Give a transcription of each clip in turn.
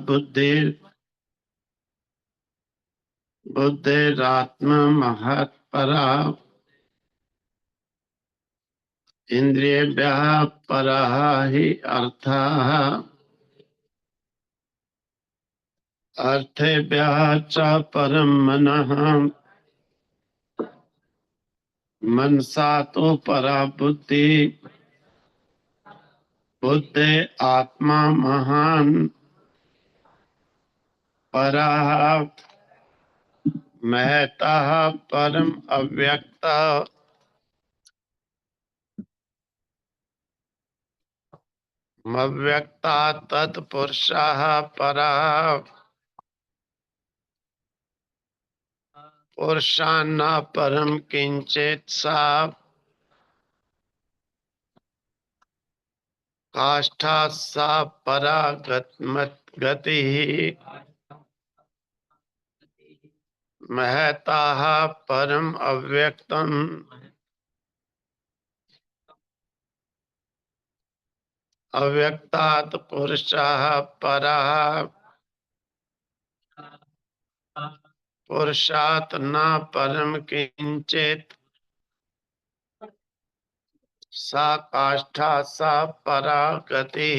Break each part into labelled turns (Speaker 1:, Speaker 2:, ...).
Speaker 1: बुद्धि बुद्धिरात्मा महत्परा इंद्रियेभ्यः परः हि अर्थः अर्थेभ्यः च परं मनः मनसा तो परा बुद्धि बुद्धे आत्मा महान परः महतः परम अव्यक्त अव्यक्ता तत्पुरुषः परः पुरुषान्न परम किंचित सा काष्ठा सा परा गति महतः परम अव्यक्तम अव्यक्तात् पुरुषः परः पुरुषात् न परम किंचित सा काष्ठा सा परा गति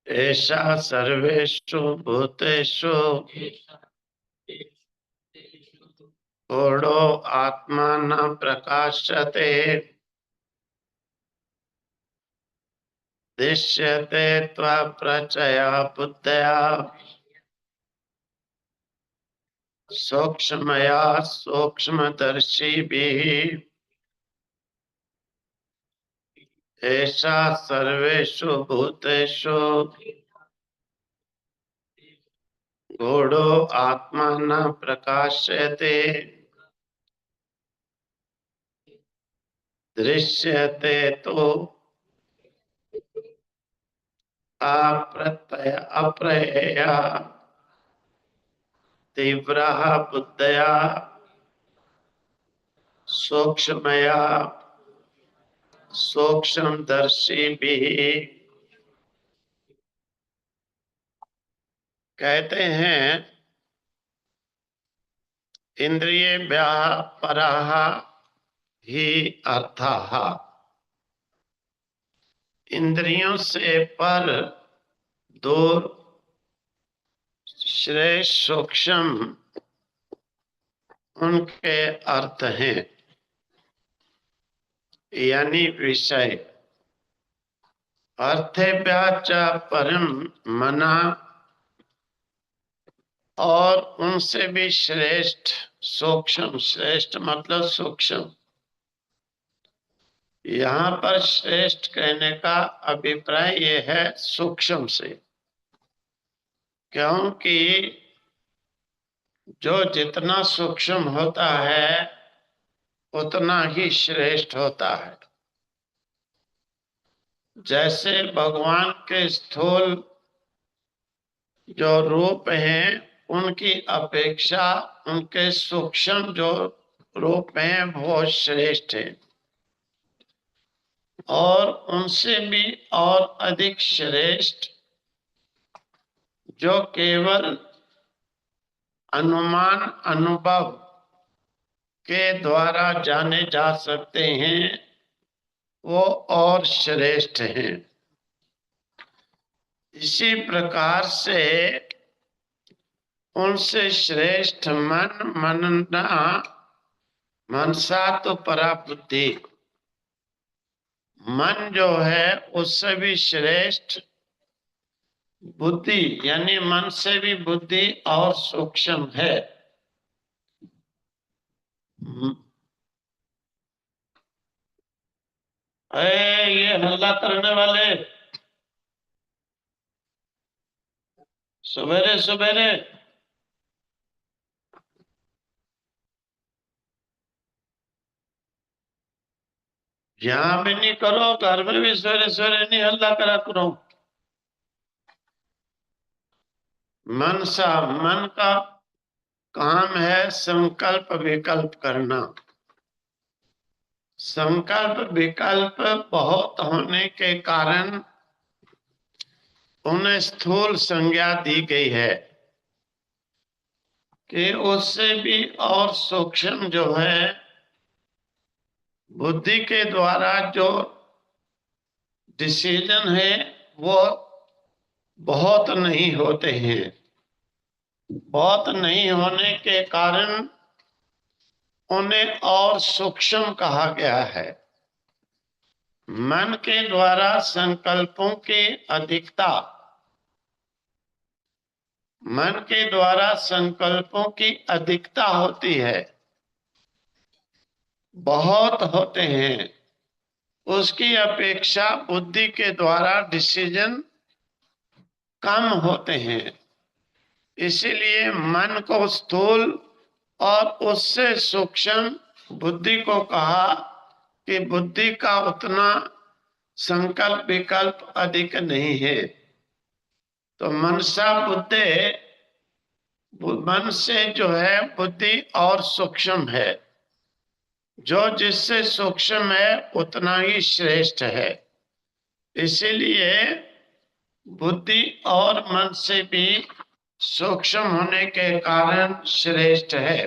Speaker 1: ऐसा सर्वेषु भूतेषु गूढ़ो आत्मा न प्रकाशते दृश्यते त्वप्रचया बुद्धया सूक्ष्मया सूक्ष्मदर्शिभिः ऐसा सर्वेषु भूतेषु गूढ़ो आत्मा न प्रकाश्यते दृश्यते तो अप्रयया तीव्रः बुद्धया सूक्ष्मया सूक्ष्मदर्शिभिः। कहते हैं इंद्रियेभ्यः परः हि अर्थः इंद्रियों से पर दूर श्रेष्ठ सूक्ष्म उनके अर्थ हैं यानी विषय अर्थेभ्यः च परम मना और उनसे भी श्रेष्ठ सूक्ष्म श्रेष्ठ मतलब सूक्ष्म यहाँ पर श्रेष्ठ कहने का अभिप्राय ये है सूक्ष्म से क्योंकि जो जितना सूक्ष्म होता है उतना ही श्रेष्ठ होता है। जैसे भगवान के स्थूल जो रूप हैं उनकी अपेक्षा उनके सूक्ष्म जो रूप हैं वो श्रेष्ठ है और उनसे भी और अधिक श्रेष्ठ जो केवल अनुमान अनुभव के द्वारा जाने जा सकते हैं वो और श्रेष्ठ हैं। इसी प्रकार से उनसे श्रेष्ठ मन मनना मनसा तो परा बुद्धि मन जो है उससे भी श्रेष्ठ बुद्धि यानी मन से भी बुद्धि और सूक्ष्म है। ये हल्ला करने वाले सवेरे सवेरे यहाँ भी नहीं करो घर में भी सवेरे सवेरे नहीं हल्ला करा करो। मन सा मन का काम है संकल्प विकल्प करना। संकल्प विकल्प बहुत होने के कारण उन्हें स्थूल संज्ञा दी गई है कि उससे भी और सूक्ष्म जो है बुद्धि के द्वारा जो डिसीजन है वो बहुत नहीं होते हैं। बहुत नहीं होने के कारण उन्हें और सूक्ष्म कहा गया है। मन के द्वारा संकल्पों की अधिकता, मन के द्वारा संकल्पों की अधिकता होती है, बहुत होते हैं। उसकी अपेक्षा बुद्धि के द्वारा डिसीजन कम होते हैं। इसीलिए मन को स्थूल और उससे सूक्ष्म बुद्धि को कहा कि बुद्धि का उतना संकल्प विकल्प अधिक नहीं है। तो मनसा बुद्धि, मन से जो है बुद्धि और सूक्ष्म है। जो जिससे सूक्ष्म है उतना ही श्रेष्ठ है। इसीलिए बुद्धि और मन से भी सूक्ष्म होने के कारण श्रेष्ठ है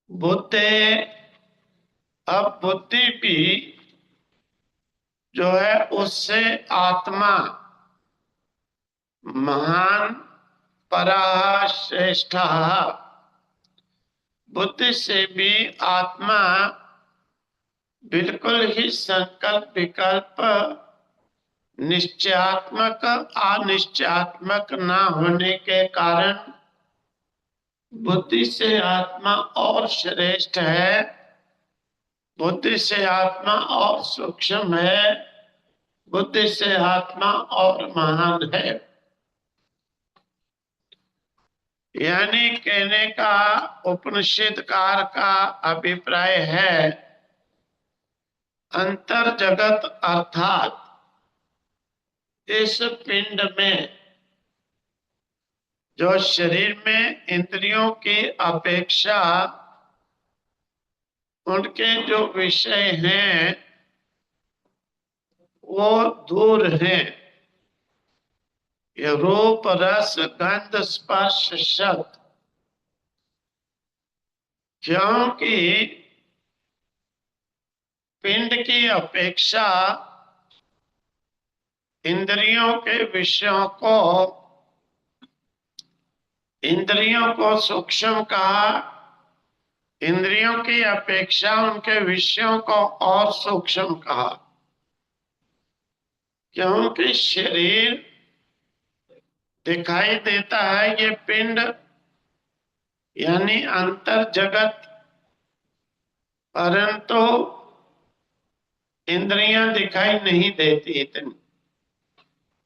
Speaker 1: बुद्धि। अब बुद्धि भी जो है उससे आत्मा महान पराः श्रेष्ठ। बुद्धि से भी आत्मा बिल्कुल ही संकल्प विकल्प निश्चयात्मक अनिश्चयात्मक ना होने के कारण बुद्धि से आत्मा और श्रेष्ठ है। बुद्धि से आत्मा और सूक्ष्म है। बुद्धि से आत्मा और महान है। यानी कहने का उपनिषदकार का अभिप्राय है, अंतर जगत अर्थात इस पिंड में जो शरीर में इंद्रियों की अपेक्षा उनके जो विषय हैं वो दूर हैं। ये रूप रस गंध स्पर्श शब्द, क्योंकि पिंड की अपेक्षा इंद्रियों के विषयों को, इंद्रियों को सूक्ष्म कहा, इंद्रियों की अपेक्षा उनके विषयों को और सूक्ष्म कहा। क्योंकि शरीर दिखाई देता है, ये पिंड यानी अंतर जगत, परंतु इंद्रियां दिखाई नहीं देती। इतनी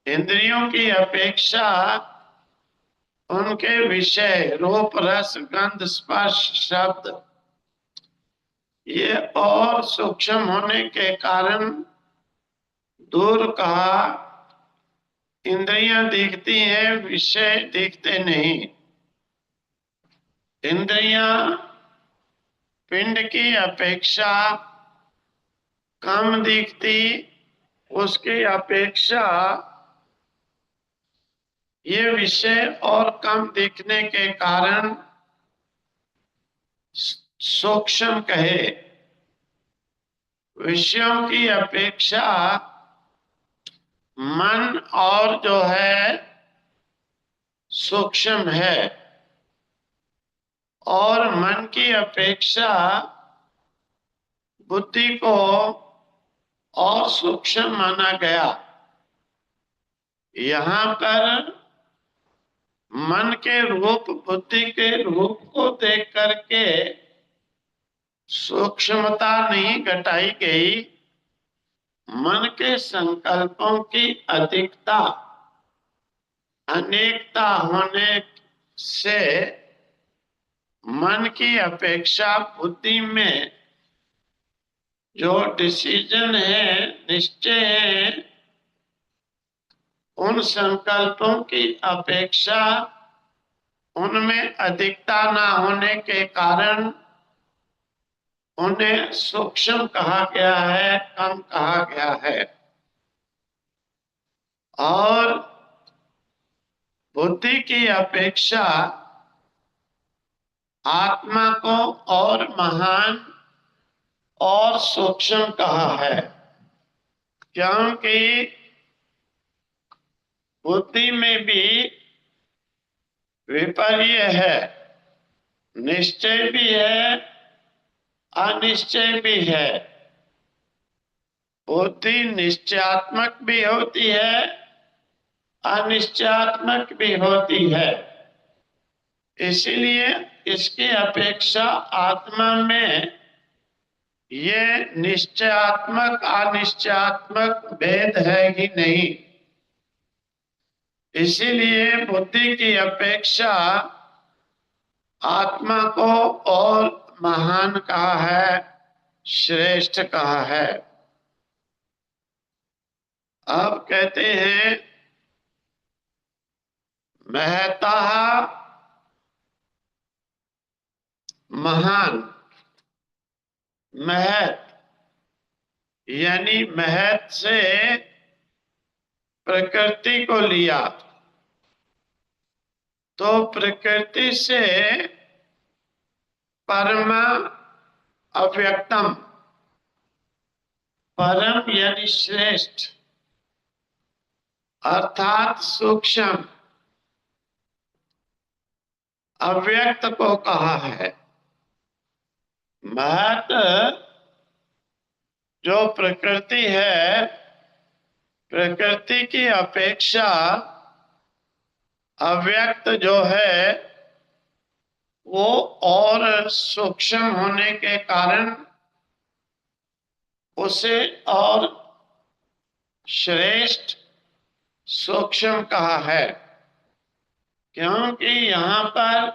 Speaker 1: इंद्रियों की अपेक्षा उनके विषय रूप रस गंध स्पर्श शब्द ये और सूक्ष्म होने के कारण दूर कहा। इंद्रियां दिखती हैं, विषय दिखते नहीं। इंद्रियां पिंड की अपेक्षा कम दिखती, उसकी अपेक्षा ये विषय और कम दिखने के कारण सूक्ष्म कहे। विषयों की अपेक्षा मन और जो है सूक्ष्म है, और मन की अपेक्षा बुद्धि को और सूक्ष्म माना गया। यहाँ पर मन के रूप बुद्धि के रूप को देख करके सूक्ष्मता नहीं घटाई गई, मन के संकल्पों की अधिकता अनेकता होने से मन की अपेक्षा बुद्धि में जो डिसीजन है, निश्चय है, उन संकल्पों की अपेक्षा उनमें अधिकता ना होने के कारण उन्हें सूक्ष्म कहा गया है, कम कहा गया है। और बुद्धि की अपेक्षा आत्मा को और महान और सूक्ष्म कहा है, क्योंकि बुद्धि में भी विपर्य है, निश्चय भी है, अनिश्चय भी है। बुद्धि निश्चयात्मक भी होती है, अनिश्चयात्मक भी होती है। इसलिए इसकी अपेक्षा आत्मा में ये निश्चयात्मक अनिश्चयात्मक भेद है ही नहीं। इसीलिए बुद्धि की अपेक्षा आत्मा को और महान कहा है, श्रेष्ठ कहा है। अब कहते हैं महता महान। महत यानी महत से प्रकृति को लिया, तो प्रकृति से परम अव्यक्तम, परम यानी श्रेष्ठ अर्थात सूक्ष्म अव्यक्त को कहा है। महत जो प्रकृति है, प्रकृति की अपेक्षा अव्यक्त जो है वो और सूक्ष्म होने के कारण उसे और श्रेष्ठ सूक्ष्म कहा है, क्योंकि यहाँ पर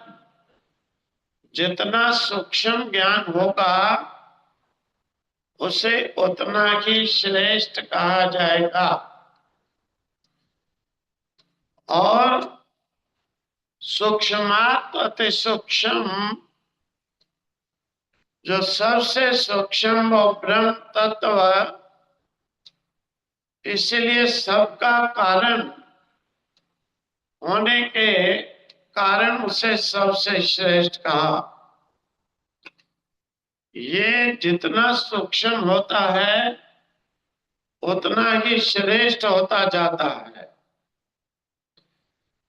Speaker 1: जितना सूक्ष्म ज्ञान होगा उसे उतना ही श्रेष्ठ कहा जाएगा। और सूक्ष्मात अति सूक्ष्म, जो सबसे सूक्ष्म वो ब्रह्म तत्व, इसलिए सबका कारण होने के कारण उसे सबसे श्रेष्ठ कहा। ये जितना सूक्ष्म होता है उतना ही श्रेष्ठ होता जाता है।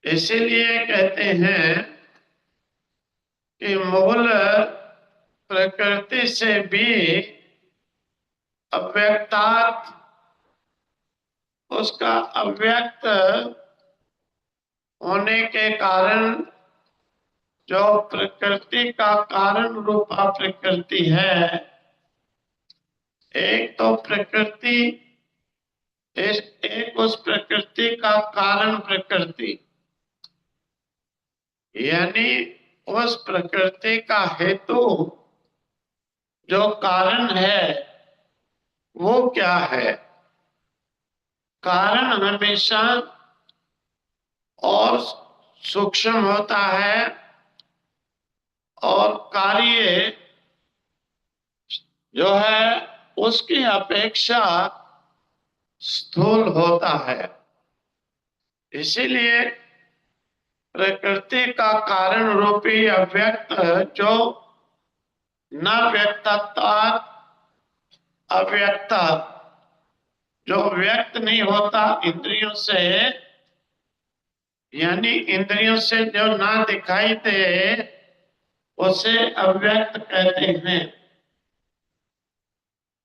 Speaker 1: इसीलिए कहते हैं कि मूल प्रकृति से भी अव्यक्तात्, उसका अव्यक्त होने के कारण जो प्रकृति का कारण रूपा प्रकृति है, एक तो प्रकृति, एक उस प्रकृति का कारण प्रकृति, यानी उस प्रकृति का हेतु जो कारण है वो क्या है। कारण हमेशा और सूक्ष्म होता है और कार्य जो है उसकी अपेक्षा स्थूल होता है। इसीलिए प्रकृति का कारण रूपी अव्यक्त जो न व्यक्तत्वात् अव्यक्त, जो व्यक्त नहीं होता इंद्रियों से, यानी इंद्रियों से जो ना दिखाई दे उसे अव्यक्त कहते हैं।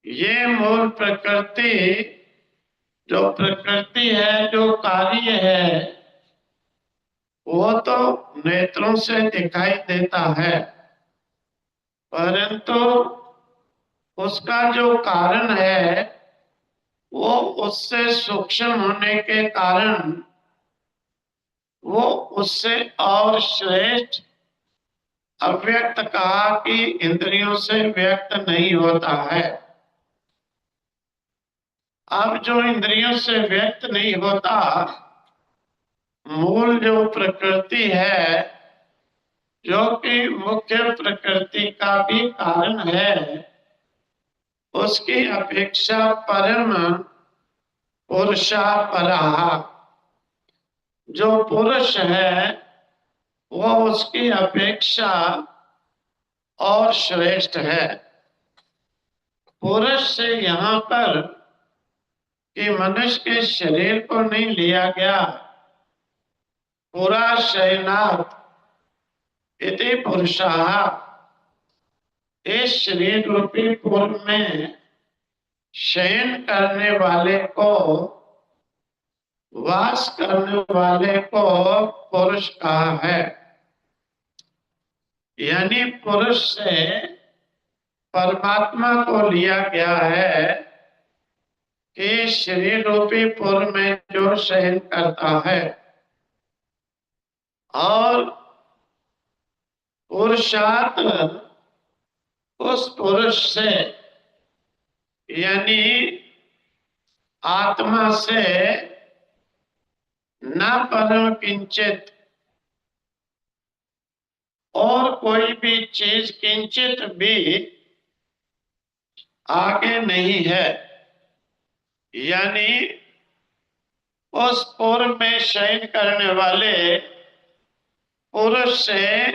Speaker 1: ये मूल प्रकृति, जो प्रकृति है, जो कार्य है, वो तो नेत्रों से दिखाई देता है, परंतु उसका जो कारण है वो उससे सूक्ष्म होने के कारण वो उससे और श्रेष्ठ अव्यक्त कहा कि इंद्रियों से व्यक्त नहीं होता है। अब जो इंद्रियों से व्यक्त नहीं होता, मूल जो प्रकृति है, जो कि मुख्य प्रकृति का भी कारण है, उसकी अपेक्षा परम पुरुषा परहा, जो पुरुष है वो उसकी अपेक्षा और श्रेष्ठ है। पुरुष से यहाँ पर कि मनुष्य के शरीर को नहीं लिया गया। पुरा शयनात् इति पुरुषाः, इस शरीर रूपी पुर में शयन करने वाले को, वास करने वाले को पुरुष कहा है। यानी पुरुष से परमात्मा को लिया गया है कि शरीर रूपी पुर में जो शयन करता है। और पुरुषार्थ उस पुरुष से यानी आत्मा से न परम किंचित, और कोई भी चीज किंचित भी आगे नहीं है। यानी उस पूर्व में शयन करने वाले पुरुष से,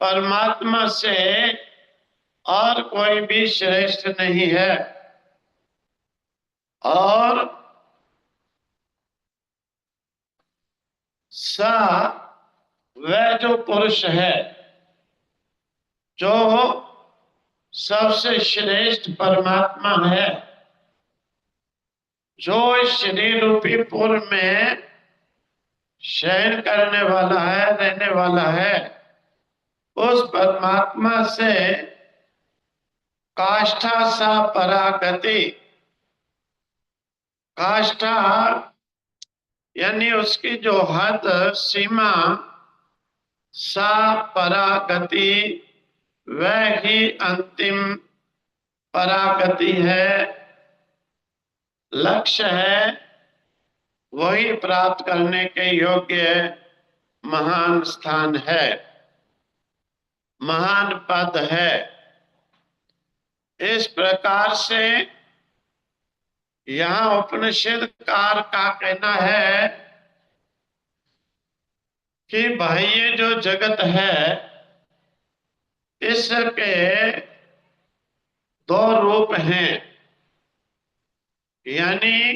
Speaker 1: परमात्मा से और कोई भी श्रेष्ठ नहीं है। और सा, वह जो पुरुष है जो सबसे श्रेष्ठ परमात्मा है, जो इस शरीर रूपी पुर में शयन करने वाला है, रहने वाला है, उस परमात्मा से काष्ठा सा परागति, काष्ठा यानी उसकी जो हद सीमा, सा परागति वह ही अंतिम परागति है, लक्ष्य है, वही प्राप्त करने के योग्य महान स्थान है, महान पद है। इस प्रकार से यहाँ उपनिषदकार का कहना है कि बाह्य जो जगत है इसके दो रूप हैं। यानी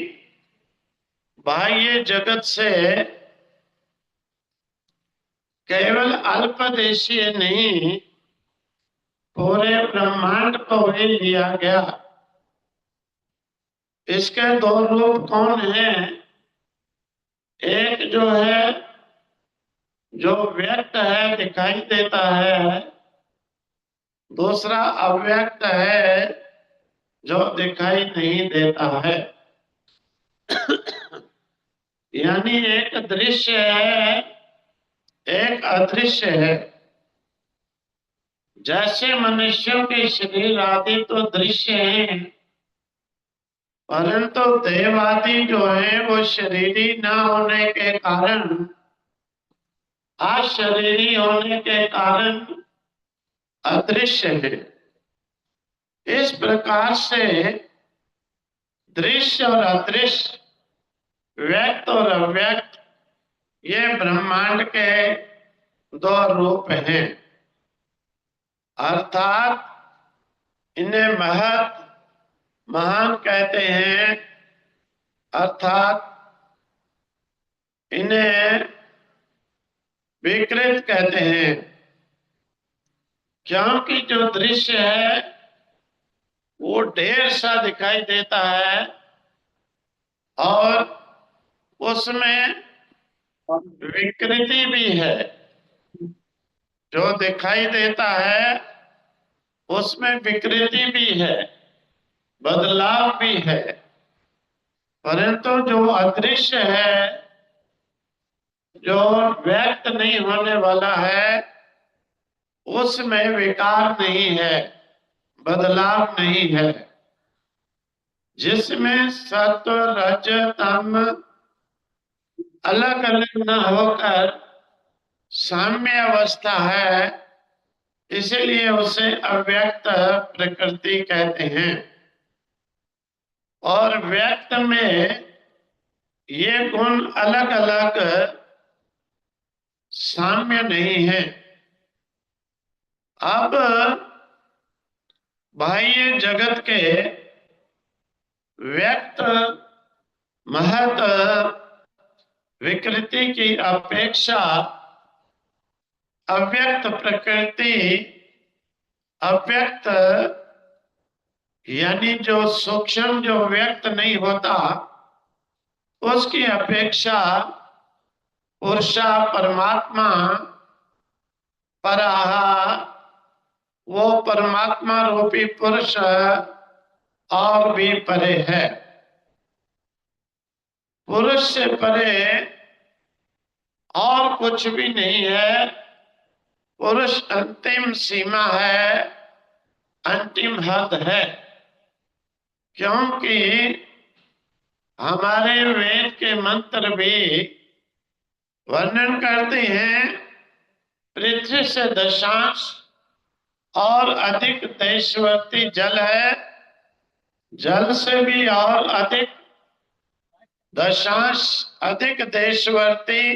Speaker 1: बाह्य जगत से केवल अल्पदेशीय नहीं, पूरे ब्रह्मांड को ही लिया गया। इसके दो रूप कौन है? एक जो है, जो व्यक्त है, दिखाई देता है। दूसरा अव्यक्त है, जो दिखाई नहीं देता है। यानी एक दृश्य है, एक अदृश्य है। जैसे मनुष्यों के शरीर आदि तो दृश्य हैं, परंतु देव आदि जो है वो शरीरी न होने के कारण, अशरीरी होने के कारण अदृश्य है। इस प्रकार से दृश्य और अदृश्य, व्यक्त और अव्यक्त, ये ब्रह्मांड के दो रूप हैं। अर्थात इन्हें महत, महान कहते हैं, अर्थात इन्हें विकृत कहते हैं। क्योंकि जो दृश्य है वो ढेर सा दिखाई देता है और उसमें विकृति भी है। जो दिखाई देता है उसमें विकृति भी है, बदलाव भी है। परंतु जो अदृश्य है, जो व्यक्त नहीं होने वाला है, उसमें विकार नहीं है, बदलाव नहीं है। जिसमें सत्व रज तम अलग अलग न होकर साम्य अवस्था है, इसीलिए उसे अव्यक्त प्रकृति कहते हैं। और व्यक्त में ये गुण अलग अलग साम्य नहीं है। अब बाह्य जगत के व्यक्त महत विकृति की अपेक्षा अव्यक्त प्रकृति, अव्यक्त यानी जो सूक्ष्म, जो व्यक्त नहीं होता, उसकी अपेक्षा पुरुषा परमात्मा पराहा, वो परमात्मा रूपी पुरुष और भी परे है। पुरुष से परे और कुछ भी नहीं है। पुरुष अंतिम सीमा है, अंतिम हद है। क्योंकि हमारे वेद के मंत्र भी वर्णन करते हैं, पृथ्वी से दशांश और अधिक देशवर्ती जल है, जल से भी और अधिक दशांश अधिक देशवर्ती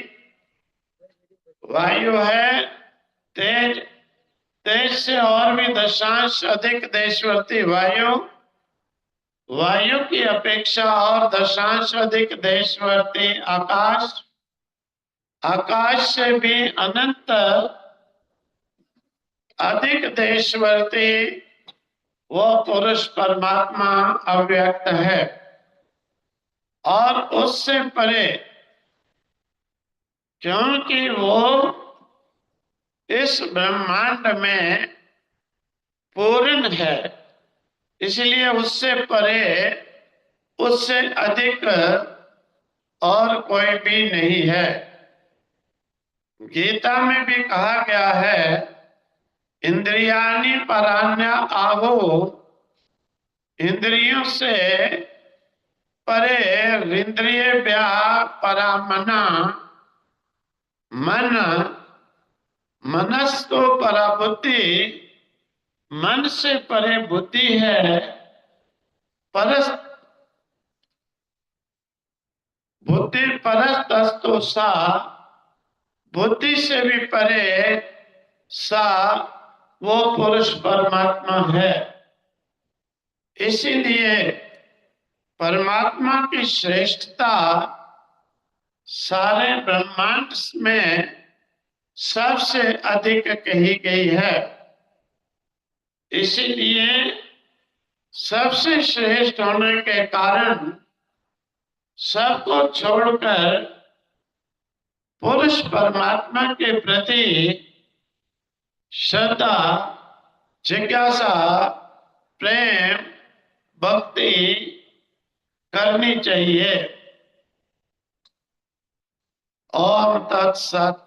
Speaker 1: वायु है, तेज, तेज से और भी दशांश अधिक देशवर्ती वायु, वायु की अपेक्षा और दशांश अधिक देशवर्ती आकाश, आकाश से भी अनंत अधिक देशवर्ती वो पुरुष परमात्मा अव्यक्त है। और उससे परे, क्योंकि वो इस ब्रह्मांड में पूर्ण है, इसलिए उससे परे, उससे अधिक और कोई भी नहीं है। गीता में भी कहा गया है, इंद्रियाणि परान्या आहु, इंद्रियों से परे, इंद्रिय व्या परामना, मन, मनस्तो परा बुद्धि, मन से परे बुद्धि है। परस बुद्धि परस्तस्तु सा, बुद्धि से भी परे सा वो पुरुष परमात्मा है। इसीलिए परमात्मा की श्रेष्ठता सारे ब्रह्मांड में सबसे अधिक कही गई है। इसीलिए सबसे श्रेष्ठ होने के कारण सबको छोड़कर पुरुष परमात्मा के प्रति श्रद्धा, जिज्ञासा, प्रेम, भक्ति करनी चाहिए। ओम तत्सत।